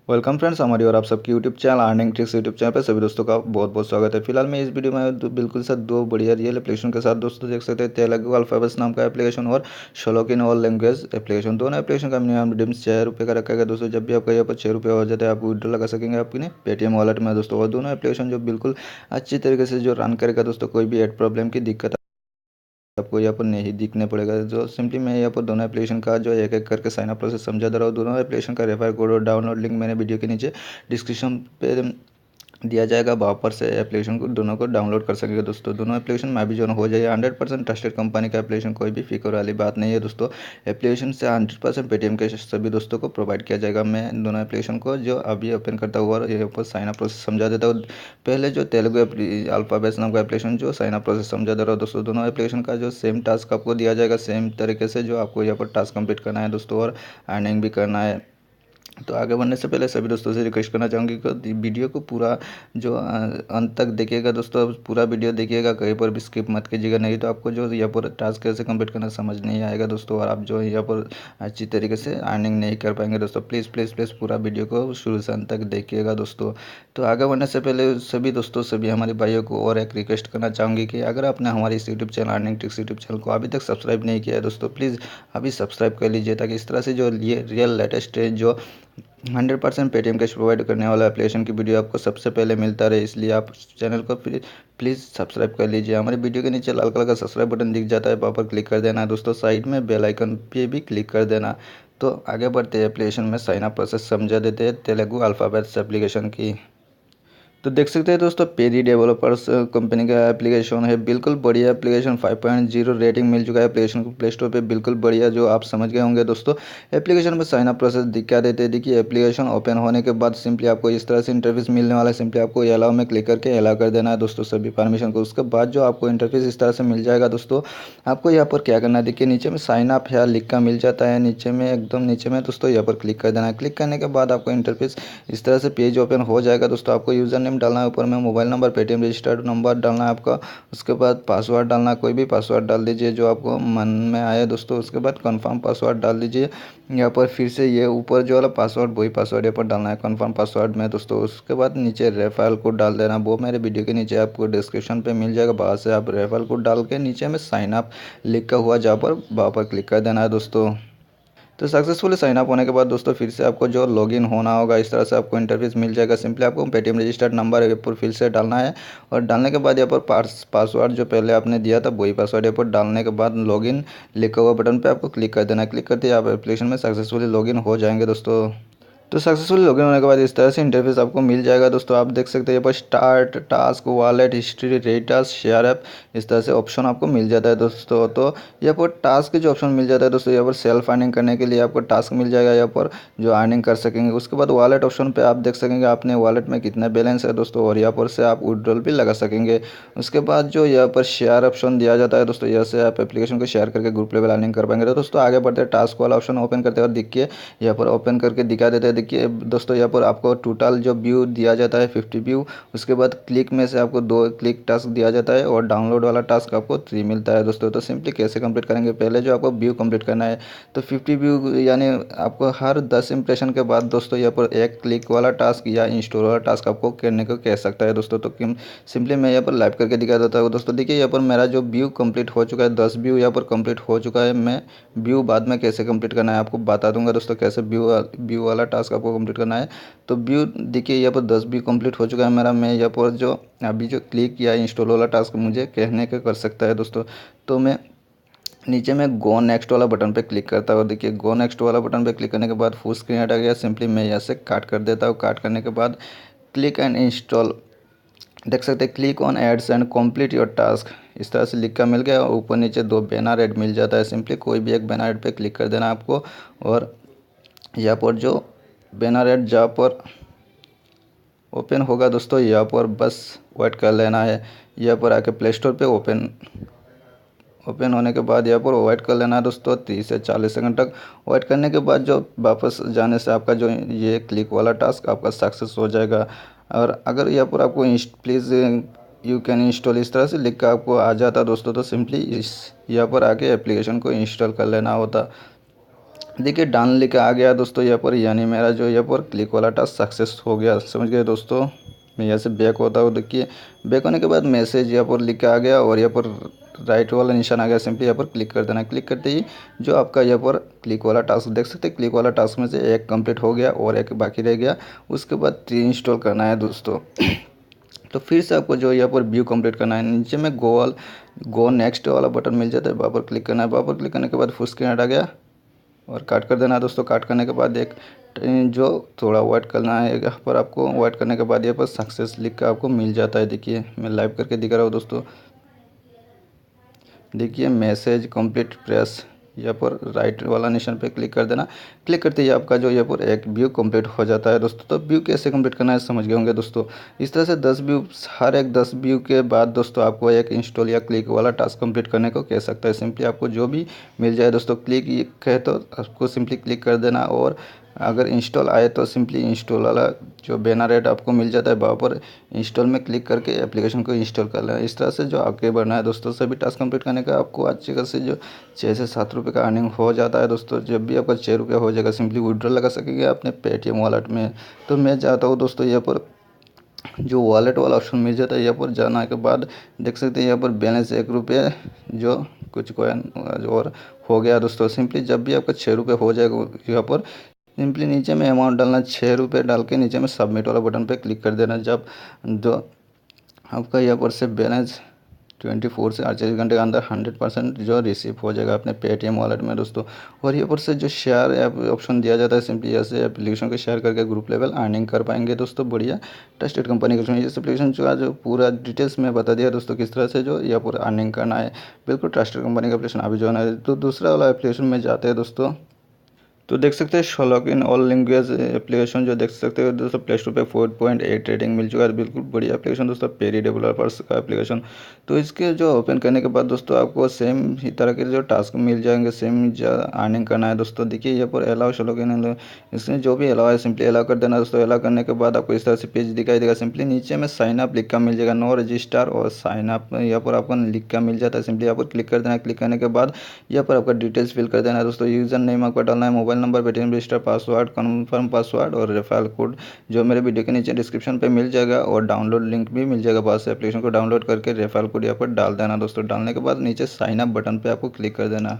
Welcome friends, हमारी और आप सबकी YouTube channel earning tricks YouTube channel पे सभी दोस्तों का बहुत बहुत स्वागत है। फिलहाल मैं इस वीडियो में बिल्कुल से दो बढ़िया रियल एप्लीकेशन के साथ दोस्तों देख सकते हैं तेलुगु अल्फाबेट्स नाम का एप्लीकेशन और श्लोक इन ऑल लैंग्वेज एप्लीकेशन। दोनों एप्लीकेशन का मिनिमम रिडीम ₹6 का रखा गया दोस्तों। जब भी आपका यहाँ पर ₹6 हो जाता है आप विड्रॉ लगा सकेंगे आपके पेटीएम वॉलेट में दोस्तों। और दोनों एप्लीकेशन जो बिल्कुल अच्छी तरीके से जो रन करेगा दोस्तों, कोई भी एड प्रॉब्लम की दिक्कत आपको यहाँ पर नहीं दिखने पड़ेगा। जो सिंपली मैं यहाँ पर दोनों एप्लीकेशन का जो एक एक करके साइन अप प्रोसेस समझा दे रहा हूँ। दोनों एप्लीकेशन का रेफर कोड और डाउनलोड लिंक मैंने वीडियो के नीचे डिस्क्रिप्शन पे दिया जाएगा। वहाँ पर से एप्लीकेशन को दोनों को डाउनलोड कर सकेंगे दोस्तों। दोनों एप्लीकेशन में भी जो हो जाए 100% ट्रस्टेड कंपनी का एप्लीकेशन, कोई भी फिक्र वाली बात नहीं है दोस्तों। एप्लीकेशन से 100% पेटीएम के सभी दोस्तों को प्रोवाइड किया जाएगा। मैं दोनों एप्लीकेशन को जो अभी ओपन करता हुआ और यहाँ पर साइन अप प्रोसेस समझा देता हूँ। पहले जो तेलुगु अल्फाबेट्स नाम का एप्लीकेशन जो साइन अप प्रोसेस समझा दे रहा हूँ दोस्तों। दोनों एप्लीकेशन का जो सेम टास्क आपको दिया जाएगा, सेम तरीके से जो आपको यहाँ पर टास्क कंप्लीट करना है दोस्तों और अर्निंग भी करना है। तो आगे बढ़ने से पहले सभी दोस्तों से रिक्वेस्ट करना चाहूँगी कि वीडियो को पूरा जो अंत तक देखिएगा दोस्तों। पूरा वीडियो देखिएगा, कहीं पर भी स्किप मत कीजिएगा, नहीं तो आपको जो यहाँ पर टास्क कैसे कंप्लीट करना समझ नहीं आएगा दोस्तों और आप जो यहाँ पर अच्छी तरीके से अर्निंग नहीं कर पाएंगे दोस्तों। प्लीज़ प्लीज़ प्लीज़ पूरा वीडियो को शुरू से अंत तक देखिएगा दोस्तों। तो आगे बढ़ने से पहले सभी दोस्तों, सभी हमारे भाइयों को और एक रिक्वेस्ट करना चाहूँगी कि अगर आपने हमारे इस YouTube channel earning tricks YouTube channel को अभी तक सब्सक्राइब नहीं किया है दोस्तों, प्लीज़ अभी सब्सक्राइब कर लीजिए, ताकि इस तरह से जो रियल लेटेस्ट जो 100% पेटीएम कैश प्रोवाइड करने वाला एप्लीकेशन की वीडियो आपको सबसे पहले मिलता रहे। इसलिए आप चैनल को प्लीज़ सब्सक्राइब कर लीजिए। हमारी वीडियो के नीचे लाल कलर का सब्सक्राइब बटन दिख जाता है, वहाँ पर क्लिक कर देना है दोस्तों। साइड में बेल आइकन पे भी क्लिक कर देना। तो आगे बढ़ते हैं, एप्लीकेशन में साइन अप प्रोसेस समझा देते हैं तेलुगु अल्फ़ाबेट्स एप्लीकेशन की। तो देख सकते हैं दोस्तों, पेरी डेवलपर्स कंपनी का एप्लीकेशन है। बिल्कुल बढ़िया एप्लीकेशन, 5.0 रेटिंग मिल चुका है एप्लीकेशन को प्ले स्टोर पे। बिल्कुल बढ़िया, जो आप समझ गए होंगे दोस्तों। एप्लीकेशन में साइन अप प्रोसेस दिखा देते हैं। देखिए, एप्लीकेशन ओपन होने के बाद सिंपली आपको इस तरह से इंटरफेस मिलने वाला है। सिंपली आपको अलाउ में क्लिक करके अलाउ कर देना है दोस्तों सभी परमिशन को। उसके बाद जो आपको इंटरफेस इस तरह से मिल जाएगा दोस्तों। आपको यहाँ पर क्या करना है, देखिए नीचे में साइन अप है लिख का मिल जाता है, नीचे में एकदम नीचे में दोस्तों यहाँ पर क्लिक कर देना है। क्लिक करने के बाद आपको इंटरफेस इस तरह से पेज ओपन हो जाएगा दोस्तों। आपको यूज़र नेम डालना है, ऊपर में mobile number, Paytm registered number डालना है आपका। उसके बाद पासवर्ड डालना है, कोई भी पासवर्ड डाल दीजिए जो आपको मन में आए दोस्तों। उसके बाद कंफर्म पासवर्ड डाल दीजिए। यहाँ पर फिर से ये ऊपर जो वाला पासवर्ड वही पासवर्ड यहाँ पर डालना है कंफर्म पासवर्ड में दोस्तों। उसके बाद नीचे रेफरल कोड डाल देना, वो मेरे वीडियो के नीचे आपको डिस्क्रिप्शन पे मिल जाएगा। वहाँ से आप रेफरल कोड डाल के नीचे में साइन अप लिखा हुआ जहाँ पर वहाँ पर क्लिक कर देना है दोस्तों। तो सक्सेसफुली साइन अप होने के बाद दोस्तों फिर से आपको जो लॉगिन होना होगा, इस तरह से आपको इंटरफेस मिल जाएगा। सिंपली आपको पेटीएम रजिस्टर्ड नंबर यहाँ पर फिर से डालना है और डालने के बाद यहाँ पर पासवर्ड जो पहले आपने दिया था वही पासवर्ड यहाँ पर डालने के बाद लॉगिन लिखा हुआ बटन पे आपको क्लिक कर देना है। क्लिक करते ही आप एप्लीकेशन में सक्सेसफुली लॉगिन हो जाएंगे दोस्तों। तो सक्सेसफुली लॉगिन होने के बाद इस तरह से इंटरफेस आपको मिल जाएगा दोस्तों। आप देख सकते हैं यहाँ पर start task, wallet history, rate task, share app, इस तरह से ऑप्शन आपको मिल जाता है दोस्तों। तो यहाँ पर टास्क जो ऑप्शन मिल जाता है दोस्तों, यहाँ पर सेल्फ अर्निंग करने के लिए आपको टास्क मिल जाएगा यहाँ पर जो अर्निंग कर सकेंगे। उसके बाद वॉलेट ऑप्शन पे आप देख सकेंगे आपने वॉलेट में कितना बैलेंस है दोस्तों, और यहाँ पर से आप विड्रॉल भी लगा सकेंगे। उसके बाद जो यहाँ पर शेयर ऑप्शन दिया जाता है दोस्तों, यहाँ से आप एप्लीकेशन को शेयर करके ग्रुप लेवल अर्निंग कर पाएंगे। तो दोस्तों आगे बढ़ते हैं, टास्क वाला ऑप्शन ओपन करते हैं और देखिए यहाँ पर ओपन करके दिखा देते हैं। देखिए दोस्तों, यहाँ पर आपको टोटल जो व्यू दिया जाता है 50 व्यू। उसके बाद क्लिक में से आपको 2 क्लिक टास्क दिया जाता है और डाउनलोड वाला टास्क आपको 3 मिलता है दोस्तों। तो सिंपली कैसे कंप्लीट करेंगे, पहले जो आपको व्यू कंप्लीट करना है तो 50 व्यू यानी आपको हर 10 इंप्रेशन के बाद दोस्तों यहाँ पर एक क्लिक वाला टास्क या इंस्टॉल वाला टास्क आपको करने को कह सकता है दोस्तों। तो सिंपली मैं यहाँ पर लाइव करके दिखा देता हूँ दोस्तों। देखिए यहाँ पर मेरा जो व्यू कंप्लीट हो चुका है, 10 व्यू यहाँ पर कंप्लीट हो चुका है। मैं व्यू बाद में कैसे कंप्लीट करना है आपको बता दूंगा दोस्तों, कैसे व्यू वाला टास्क आपको कंप्लीट करना है। तो व्यू देखिए यहाँ पर 10 व्यू कंप्लीट हो चुका है मेरा। मैं यहाँ पर जो अभी जो क्लिक या इंस्टॉल वाला टास्क मुझे कहने का कर सकता है दोस्तों। तो मैं नीचे में गो नेक्स्ट वाला बटन पे क्लिक करता हूँ। देखिए गो नेक्स्ट वाला बटन पे क्लिक करने के बाद फुल स्क्रीन आ गया। सिंपली मैं यहाँ से काट कर देता हूँ। काट करने के बाद क्लिक एंड इंस्टॉल, देख सकते हैं click on ads and complete your task, इस तरह से लिख कर मिल गया। ऊपर नीचे 2 बैनर ऐड मिल जाता है। सिंपली कोई भी एक बैनर ऐड पे क्लिक कर देना आपको और यहाँ पर जो बैनर ऐड जहाँ पर ओपन होगा दोस्तों, यहाँ पर बस वेट कर लेना है। यहाँ पर आके प्ले स्टोर पे ओपन होने के बाद यहाँ पर वेट कर लेना है दोस्तों 30 से 40 सेकंड तक। वेट करने के बाद जो वापस जाने से आपका जो ये क्लिक वाला टास्क आपका सक्सेस हो जाएगा। और अगर यहाँ पर आपको प्लीज़ यू कैन इंस्टॉल इस तरह से लिख कर आपको आ जाता दोस्तों, तो सिंपली इस यहाँ पर आके एप्लीकेशन को इंस्टॉल कर लेना होता। देखिए डन लिखा आ गया दोस्तों यहाँ पर, यानी मेरा जो यहाँ पर क्लिक वाला टास्क सक्सेस हो गया। समझ गए दोस्तों। मैं यहाँ से बैक होता हूँ। देखिए बैक होने के बाद मैसेज यहाँ पर लिखा आ गया और यहाँ पर राइट वाला निशान आ गया। सिंपली यहाँ पर क्लिक कर देना। क्लिक करते ही जो आपका यहाँ पर क्लिक वाला टास्क देख सकते हैं, क्लिक वाला टास्क में से एक कंप्लीट हो गया और एक बाकी रह गया। उसके बाद 3 इंस्टॉल करना है दोस्तों। तो फिर से आपको जो यहाँ पर व्यू कंप्लीट करना है, नीचे में गो नेक्स्ट वाला बटन मिल जाता है, वहाँ पर क्लिक करना है। वहाँ पर क्लिक करने के बाद फुल स्क्रीन आ गया और काट कर देना है दोस्तों। काट करने के बाद एक जो थोड़ा वेट करना है यहाँ पर आपको। वेट करने के बाद यहाँ पर सक्सेस लिख कर आपको मिल जाता है। देखिए मैं लाइव करके दिखा रहा हूँ दोस्तों। देखिए मैसेज कंप्लीट प्रेस, यहाँ पर राइट वाला निशान पे क्लिक कर देना। क्लिक करते ही आपका जो यहाँ पर एक व्यू कंप्लीट हो जाता है दोस्तों। तो व्यू कैसे कंप्लीट करना है समझ गए होंगे दोस्तों। इस तरह से 10 व्यू, हर एक 10 व्यू के बाद दोस्तों आपको एक इंस्टॉल या क्लिक वाला टास्क कंप्लीट करने को कह सकता है। सिंपली आपको जो भी मिल जाए दोस्तों, क्लिक कहे तो आपको सिंपली क्लिक कर देना, और अगर इंस्टॉल आए तो सिंपली इंस्टॉल वाला जो बैनर ऐड आपको मिल जाता है, वहाँ पर इंस्टॉल में क्लिक करके एप्लीकेशन को इंस्टॉल कर लें। इस तरह से जो आगे बढ़ना है दोस्तों, सभी टास्क कंप्लीट करने का आपको अच्छे खासे जो 6 से 7 रुपये का अर्निंग हो जाता है दोस्तों। जब भी आपका 6 रुपये हो जाएगा, सिंपली विड्रॉ लगा सकेंगे अपने पेटीएम वॉलेट में। तो मैं चाहता हूँ दोस्तों यहाँ पर जो वॉलेट वाला ऑप्शन मिल जाता है, यहाँ पर जाने के बाद देख सकते हैं यहाँ पर बैलेंस 1 रुपये जो कुछ कॉइन और हो गया दोस्तों। सिंपली जब भी आपका 6 रुपये हो जाएगा, यहाँ पर सिंपली नीचे में अमाउंट डालना, 6 रुपये डाल के नीचे में सबमिट वाला बटन पे क्लिक कर देना। जब जो आपका यहाँ पर से बैलेंस 24 से 48 घंटे के अंदर 100% जो रिसीव हो जाएगा अपने पेटीएम वॉलेट में दोस्तों। और यहाँ पर से जो शेयर ऐप ऑप्शन दिया जाता है, सिंपली ऐसे एप्लीकेशन को शेयर करके ग्रुप लेवल अर्निंग कर पाएंगे दोस्तों। बढ़िया ट्रस्टेड कंपनी का इस एप्लीकेशन जो पूरा डिटेल्स में बता दिया दोस्तों, किस तरह से जो यहाँ पर अर्निंग करना है। बिल्कुल ट्रस्टेड कंपनी का एप्लीकेशन अभी जो है। तो दूसरा वाला एप्लीकेशन में जाते हैं दोस्तों। तो देख सकते हैं श्लोक इन ऑल लैंग्वेज एप्लीकेशन जो देख सकते हो दोस्तों, प्ले स्टोर पे 4.8 रेटिंग मिल चुका है। बिल्कुल बढ़िया एप्लीकेशन दोस्तों, पेरी डेवलपर्स का एप्लीकेशन। तो इसके जो ओपन करने के बाद दोस्तों आपको सेम ही तरह के जो टास्क मिल जाएंगे, सेम अर्निंग करना है दोस्तों। देखिए यहाँ पर अलाउ श्लोक इन, इसमें जो भी अलाउ है सिंपली अलाउ कर देना दोस्तों। अलाउ करने के बाद आपको इस तरह से पेज दिखाई देगा। सिंपली नीचे में साइन अप लिख कर मिल जाएगा, नो रजिस्टर और साइन अप यहाँ पर आपको लिख कर मिल जाता है। सिंपली यहाँ पर क्लिक कर देना। क्लिक करने के बाद यहाँ पर आपका डिटेल्स फिल कर देना है दोस्तों। यूजर नेम आपका डालना है, mobile number, Paytm register, password, confirm password और रेफरल कोड जो मेरे वीडियो के नीचे डिस्क्रिप्शन पे मिल जाएगा, और डाउनलोड लिंक भी मिल जाएगा। पास से एप्लीकेशन को डाउनलोड करके रेफरल कोड यहाँ पर डाल देना दोस्तों। डालने के बाद नीचे साइन अप बटन पे आपको क्लिक कर देना।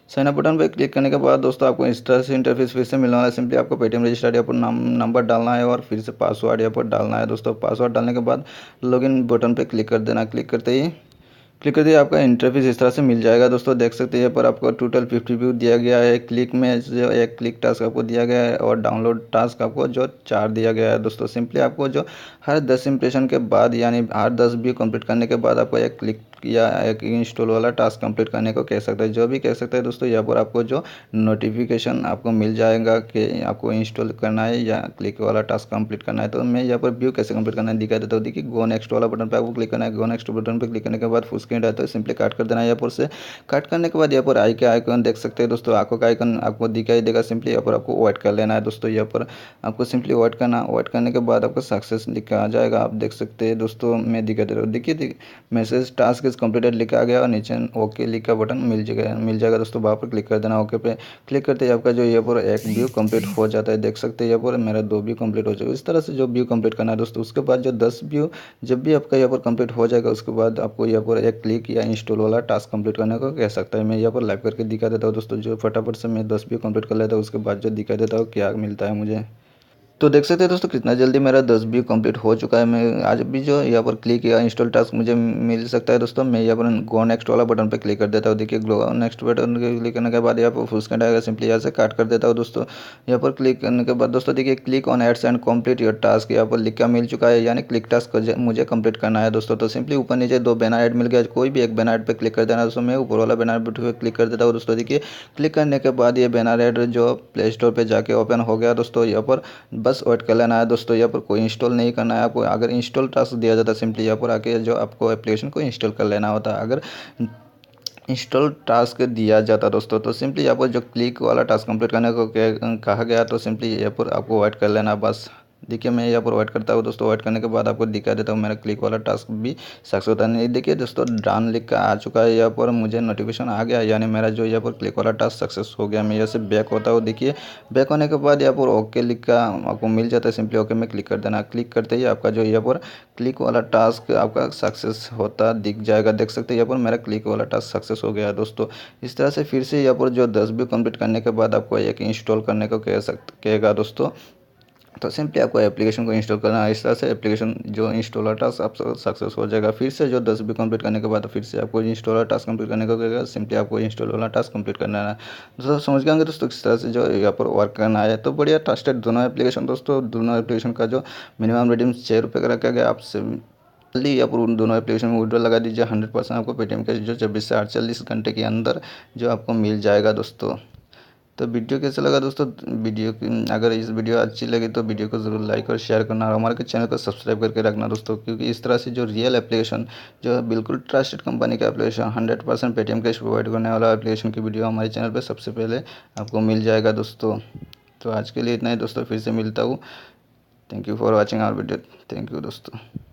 साइन अप बटन पर क्लिक करने के बाद दोस्तों आपको इस तरह से इंटरफेस फिर से मिलने वाला है। सिंपली आपको पेटीएम रजिस्टर्ड यहाँ पर नंबर डालना है और फिर से पासवर्ड यहाँ पर डालना है दोस्तों। पासवर्ड डालने के बाद लॉगिन बटन पे क्लिक कर देना। क्लिक कर दिया, आपका इंटरफेस इस तरह से मिल जाएगा दोस्तों। देख सकते हैं यहाँ पर आपको टोटल 50 व्यू दिया गया है। क्लिक में जो एक क्लिक टास्क आपको दिया गया है और डाउनलोड टास्क आपको जो 4 दिया गया है दोस्तों। सिंपली आपको जो हर 10 इंप्रेशन के बाद, यानी हर 10 व्यू कंप्लीट करने के बाद आपको एक क्लिक या एक इंस्टॉल वाला टास्क कंप्लीट करने को कह सकता है, जो भी कह सकता है दोस्तों। यहाँ पर आपको जो नोटिफिकेशन आपको मिल जाएगा कि आपको इंस्टॉल करना है या क्लिक वाला टास्क कंप्लीट करना है। तो मैं यहाँ पर व्यू कैसे कंप्लीट करना है दिखा देता हूँ। देखिए गो नेक्स्ट वाला बटन पर आपको क्लिक करना है। गो नेक्स्ट बटन पर क्लिक करने के बाद फुल स्क्रीन रहता है, सिंपली काट कर देना है। यहाँ पर से काट करने के बाद यहाँ पर आई के आइकन देख सकते हैं दोस्तों, आंखों का आइकन आपको दिखाई देगा। सिंपली यहाँ पर आपको वेट कर लेना है दोस्तों। यहाँ पर आपको सिंपली वेट करना। वेट करने के बाद आपको सक्सेस लिखा आ जाएगा, आप देख सकते हैं दोस्तों। मैं दिखा दे रहा हूँ। देखिए मैसेज टास्क इज कंप्लीटेड लिखा आ गया और नीचे ओके लिखा बटन मिल जाएगा दोस्तों। वहाँ पर क्लिक कर देना। ओके पे क्लिक करते ही आपका जो यहाँ पर एक व्यू कंप्लीट हो जाता है। देख सकते हैं यहाँ पर मेरा 2 व्यू कंप्लीट हो जाएगा। इस तरह से जो व्यू कंप्लीट करना है दोस्तों। उसके बाद जो 10 व्यू जब भी आपका यहाँ पर कंप्लीट हो जाएगा, उसके बाद आपको यहाँ पर एक क्लिक या इंस्टॉल वाला टास्क कंप्लीट करने को कह सकता है। मैं यहाँ पर लाइव करके दिखा देता हूँ दोस्तों। जो फटाफट से मैं 10 व्यू कंप्लीट कर लेता हूँ, उसके बाद जो दिखा देता हूँ क्या मिलता है मुझे। तो देख सकते हैं दोस्तों कितना जल्दी मेरा 10 व्यू कंप्लीट हो चुका है। मैं आज भी जो यहाँ पर क्लिक या इंस्टॉल टास्क मुझे मिल सकता है दोस्तों। मैं यहाँ पर गो नेक्स्ट वाला बटन पे क्लिक कर देता हूँ। देखिए गो नेक्स्ट बटन पे क्लिक करने के बाद यहाँ पर फुल स्क्रीन आएगा। सिंपली यहाँ से काट कर देता हूँ दोस्तों। यहाँ पर क्लिक करने के बाद दोस्तों देखिए click on ads and complete your task यहाँ पर लिखा मिल चुका है, यानी क्लिक टास्क मुझे कंप्लीट करना है दोस्तों। तो सिंपली ऊपर नीचे 2 बैनर ऐड मिल गया, कोई भी एक बैनर ऐड पे क्लिक कर देना दोस्तों। मैं ऊपर वाला बैनर पे क्लिक कर देता हूँ दोस्तों। देखिए क्लिक करने के बाद ये बैनर ऐड जो प्ले स्टोर पर जाके ओपन हो गया दोस्तों। यहाँ पर बस वेट कर लेना है दोस्तों। यहाँ पर कोई इंस्टॉल नहीं करना है आपको। अगर इंस्टॉल टास्क दिया जाता है, सिंपली यहाँ पर आके जो आपको एप्लीकेशन को इंस्टॉल कर लेना होता है। अगर इंस्टॉल टास्क दिया जाता दोस्तों, तो सिंपली यहाँ पर जो क्लिक वाला टास्क कंप्लीट करने को कहा गया, तो सिंपली यहाँ पर आपको वेट कर लेना बस। देखिए मैं यहाँ पर वेट करता हूँ दोस्तों। वेट करने के बाद आपको दिखा देता हूँ मेरा क्लिक वाला टास्क भी सक्सेस होता नहीं। देखिए दोस्तों डन लिख का आ चुका है, यहाँ पर मुझे नोटिफिकेशन आ गया, यानी मेरा जो यहाँ पर क्लिक वाला टास्क सक्सेस हो गया। मैं यहाँ से बैक होता हूँ। देखिए बैक होने के बाद यहाँ पर ओके लिख का आपको मिल जाता है, सिंपली ओके में क्लिक कर देना। क्लिक करते ही आपका जो यहाँ पर क्लिक वाला टास्क आपका सक्सेस होता दिख जाएगा। देख सकते हैं यहाँ पर मेरा क्लिक वाला टास्क सक्सेस हो गया है दोस्तों। इस तरह से फिर से यहाँ पर जो 10 भी कंप्लीट करने के बाद आपको एक इंस्टॉल करने को कहेगा दोस्तों। तो सिंपली आपको एप्लीकेशन को इंस्टॉल करना है। इस तरह से एप्लीकेशन जो इंस्टॉलर टास्क आप सक्सेस हो जाएगा। फिर से जो 10 भी कंप्लीट करने के बाद फिर से आपको इंस्टॉलर टास्क कंप्लीट करने को कहेगा। सिंपली आपको इंस्टॉल वाला टास्क कंप्लीट करना है। दोस्तों समझ गए होंगे दोस्तों किस तरह से जो यहाँ पर वर्क करना है। तो बढ़िया ट्रस्टेड दोनों एप्लीकेशन दोस्तों। दोनों एप्लीकेशन का जो मिनिमम रेटिंग 6 रुपये का रखा गया। आपसे जल्दी आप उन दोनों एप्लीकेशन में विड्रॉल लगा दीजिए। 100% आपको पेटीएम कैश जो 24 से 48 घंटे के अंदर जो आपको मिल जाएगा दोस्तों। तो वीडियो कैसा लगा दोस्तों? वीडियो की अगर इस वीडियो अच्छी लगी तो वीडियो को ज़रूर लाइक और शेयर करना और हमारे चैनल को सब्सक्राइब करके रखना दोस्तों, क्योंकि इस तरह से जो रियल एप्लीकेशन जो बिल्कुल ट्रस्टेड कंपनी का एप्लीकेशन 100% पेटीएम कैश प्रोवाइड करने वाला एप्लीकेशन की वीडियो हमारे चैनल पर सबसे पहले आपको मिल जाएगा दोस्तों। तो आज के लिए इतना ही दोस्तों, फिर से मिलता हूँ। Thank you for watching our video. Thank you दोस्तों।